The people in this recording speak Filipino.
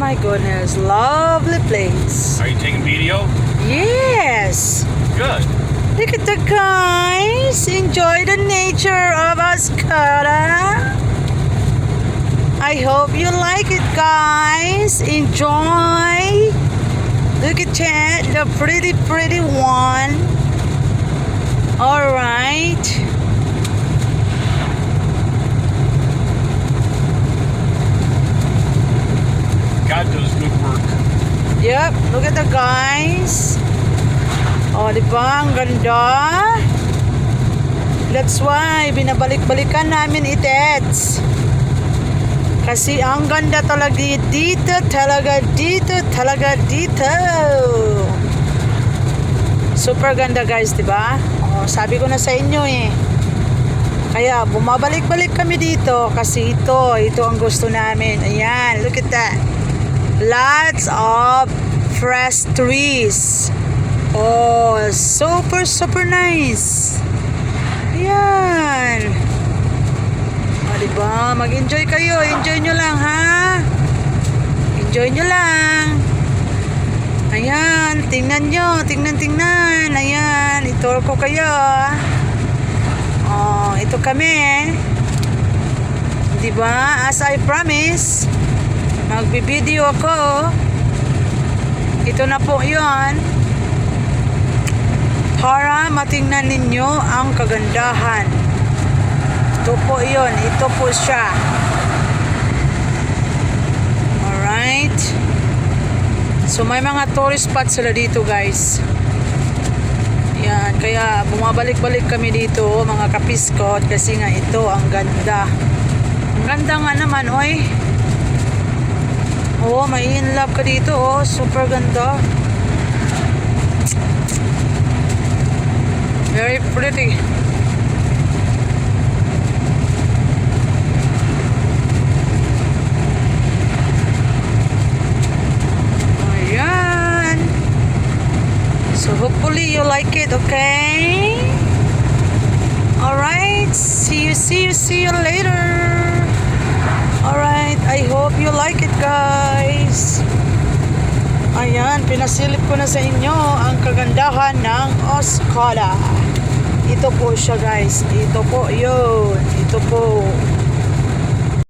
my goodness, lovely place. Are you taking video? Yes. Good. Look at the guys. Enjoy the nature of Oscara. I hope you like it, guys. Enjoy. Look at that, the pretty one. All right. God does good work. Yep, look at the guys. Oh, di ba? Ang ganda. That's why binabalik-balikan namin itets. Kasi ang ganda talaga dito, talaga dito. Super ganda, guys, di ba? Oh, sabi ko na sa inyo eh. Kaya bumabalik-balik kami dito kasi ito ang gusto namin. Ayan, look at that. Lots of fresh trees. Oh, super nice. Ayan. O, diba? Mag-enjoy kayo. Enjoy nyo lang, ha? Enjoy nyo lang. Ayan. Tingnan nyo. Tingnan. Ayan. Ituro ko kayo. Oh, ito kami. Diba? As I promise, magbi-video ako. Ito na po yun. Para matingnan ninyo ang kagandahan. Ito po yun. Ito po siya. Alright. So may mga tourist spots sila dito, guys. Yan. Kaya bumabalik-balik kami dito, mga kapiskot. Kasi nga ito ang ganda. Ang ganda nga naman, oy. Oh, may in love ka dito, oh. Super ganda. Very pretty. Ayan. So hopefully you like it, okay? Alright. See you later. Alright, I hope you like it, guys. Ayan, pinasilip ko na sa inyo ang kagandahan ng Oscara. Ito po siya, guys. Ito po yun. Ito po.